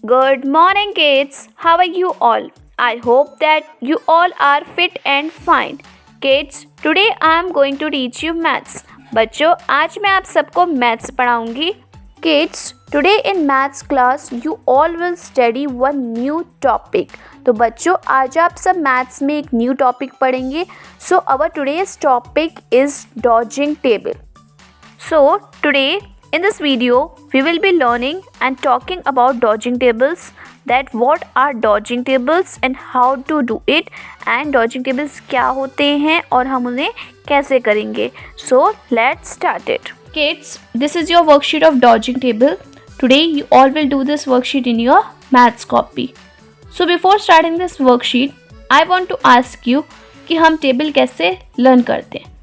Good morning, kids. How are you all? I hope that you all are fit and fine. Kids, today I am going to teach you maths. बच्चों, आज मैं आप सबको maths पढ़ाऊंगी. Kids, today in maths class you all will study one new topic. तो बच्चों, आज आप सब maths में एक new topic पढ़ेंगे. So our today's topic is dodging table. So today in this video we will be learning and talking about dodging tables, that what are dodging tables and how to do it, and dodging tables क्या होते हैं और हम उन्हें कैसे करेंगे. So let's start it. Kids, this is your worksheet of dodging table. Today you all will do this worksheet in your maths copy. So before starting this worksheet I want to ask you कि हम table कैसे learn करते हैं.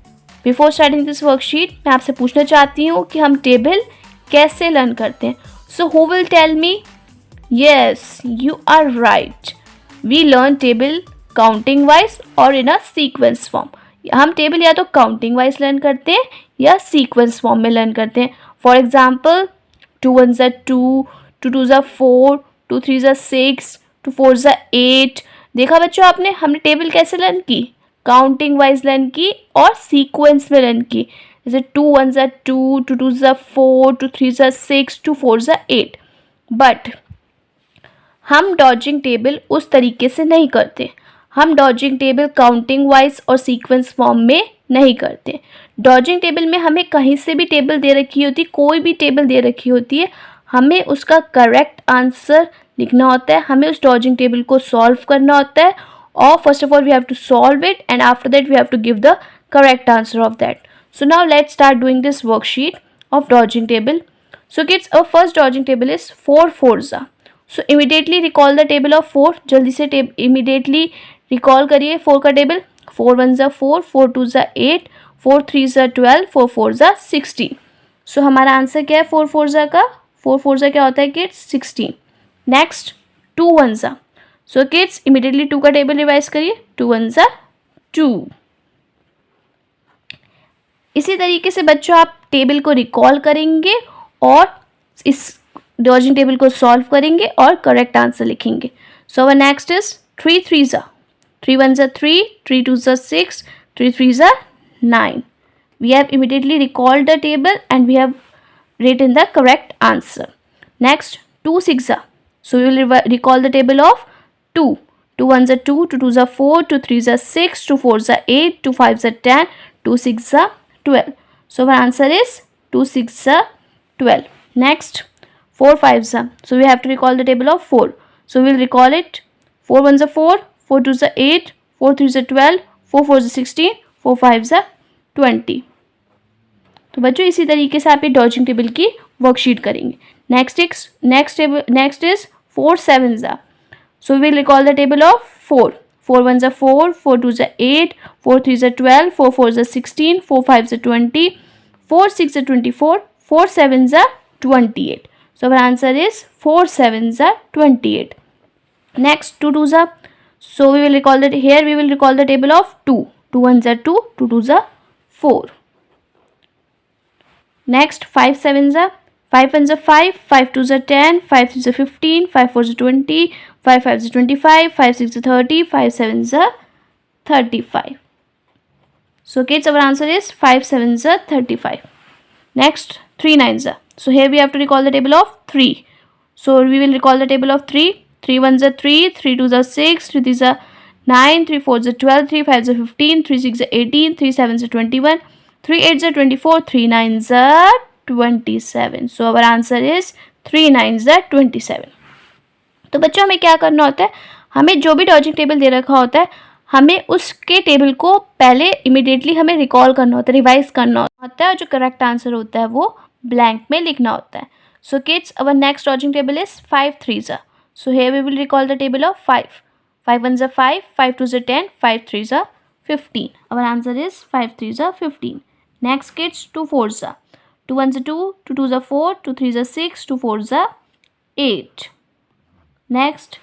Before starting this worksheet मैं आपसे पूछना चाहती हूँ कि हम टेबल कैसे लर्न करते हैं. So who will tell me? Yes, you are right. We learn table counting wise और इन अ सीक्वेंस फॉर्म. हम टेबल या तो काउंटिंग वाइज लर्न करते हैं या सीक्वेंस फॉर्म में लर्न करते हैं. For example 2 1 2, 2 2 4, 2 3 6, 2 4 8. देखा बच्चों आपने, हमने टेबल कैसे लर्न की? काउंटिंग वाइज लर्न की और सीक्वेंस में लर्न की. जैसे 2 1 2, 2 2 4, 2 3 6, 2 4 8. बट हम डॉजिंग टेबल उस तरीके से नहीं करते. हम डॉजिंग टेबल काउंटिंग वाइज और सीक्वेंस फॉर्म में नहीं करते. डॉजिंग टेबल में हमें कहीं से भी टेबल दे रखी होती, कोई भी टेबल दे रखी होती है, हमें उसका करेक्ट आंसर लिखना होता है. हमें उस डॉजिंग टेबल को सॉल्व करना होता है. Or first of all we have to solve it, and after that we have to give the correct answer of that. So now let's start doing this worksheet of dodging table. So kids, our first dodging table is 4 4s. So immediately recall the table of 4. जल्दी से immediately recall करिए 4 का table. 4 1 4, 4 2 8, 4 3 12, 4 4 16. So हमारा answer क्या है 4 4 का? 4 4 क्या होता है kids? 16. Next 2 1. So kids immediately 2 का टेबल रिवाइज करिए. 2 1 2. इसी तरीके से बच्चों आप टेबल को रिकॉल करेंगे और इस डॉजिंग टेबल को सॉल्व करेंगे और करेक्ट आंसर लिखेंगे. सो our next is 3 3 3 1 3, 3 2 6, 3 3 9. We have immediately recalled the table and we have written the correct answer. Next 2 6. So we will recall the table of 2. 2 1 2, 2 2 4, 2 3 6, 2 4 8, 2 5 10, 2 6 12. So our answer is 2 6 12. Next 4 5. So we have to recall the table of 4. So we will recall it. 4 1 4, 4 2 8, 4 3 12, 4 4 16, 4 5 20. तो बच्चों इसी तरीके से आप ये dodging table की worksheet करेंगे. Next is 4 7. So we will recall the table of 4. 4 1 4, 4 2 8, 4 3 12, 4 4 16, 4 5 20, 4 6 24, 4 7 28. So our answer is 4 7 28. Next 2 2. So we will recall that here we will recall the table of 2. 2 1 2, 2 2 4. Next 5 7. 5 1 5, 5 2 10, 5 3 15, 5 4 20, 5 5 25, 5 6 30, 5 7 35. So kids, our answer is 5 7 35. Next 3 9. So here we have to recall the table of 3. So we will recall the table of 3. 3 1 3, 3 2 6, 3 3 9, 3 4 12, 3 5 15, 3 6 18, 3 7 21, 3 8 24, 3 9 27. So our answer is 3 9 27. तो बच्चों हमें क्या करना होता है, हमें जो भी डॉजिंग टेबल दे रखा होता है हमें उसके टेबल को पहले इमीडिएटली हमें रिकॉल करना होता है, रिवाइज करना होता है, और जो करेक्ट आंसर होता है वो ब्लैंक में लिखना होता है. So kids, our next dodging table is 5 3. So here we will recall the table of 5. 5 1 5, 5 2 10, 5 3 15. Our answer is 5 3 15. Next kids 2 4. 2 1 2, 2 2 4, 2 3 6, 2 4 8. Next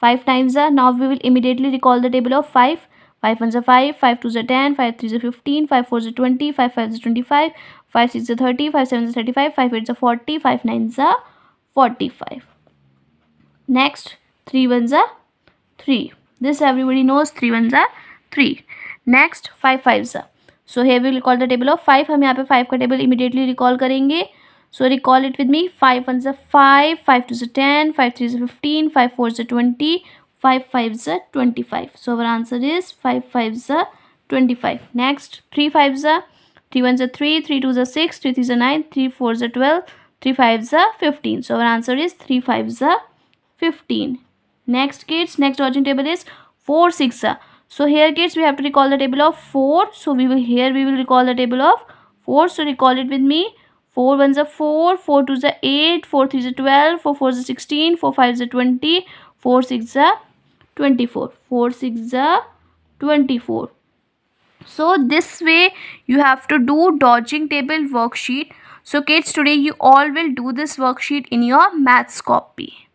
5 9. Now we will immediately recall the table of 5. 5 1 5, 5 2 10, 5 3 15, 5 4 20, 5 5 25, 5 6 30, 5 7 35, 5 8 40, 5 9 45. Next, 3 ones are 3. This everybody knows, 3 ones are 3. Next, 5 fives are. So here we will recall the table of 5. हम यहाँ पे 5 का table immediately recall करेंगे. So recall it with me. 5 ones are 5, 5 twos are 10, 5 threes are 15, 5 fours are 20, 5 fives are 25. So our answer is 5 fives are 25. Next, 3 fives are, 3 ones are 3, 3 twos are 6, 3 threes are 9, 3 fours are 12, 3 fives are 15. So our answer is 3 fives are 15. Next kids, next dodging table is 4 6 are. So here kids we have to recall the table of 4. So we will recall the table of 4. So recall it with me. 4 ones are 4, 4 twos are 8, 4 threes are 12, 4 fours are 16, 4 fives are 20, 4 6 are 24. 4 6 are 24. So this way you have to do dodging table worksheet. So kids, today you all will do this worksheet in your maths copy.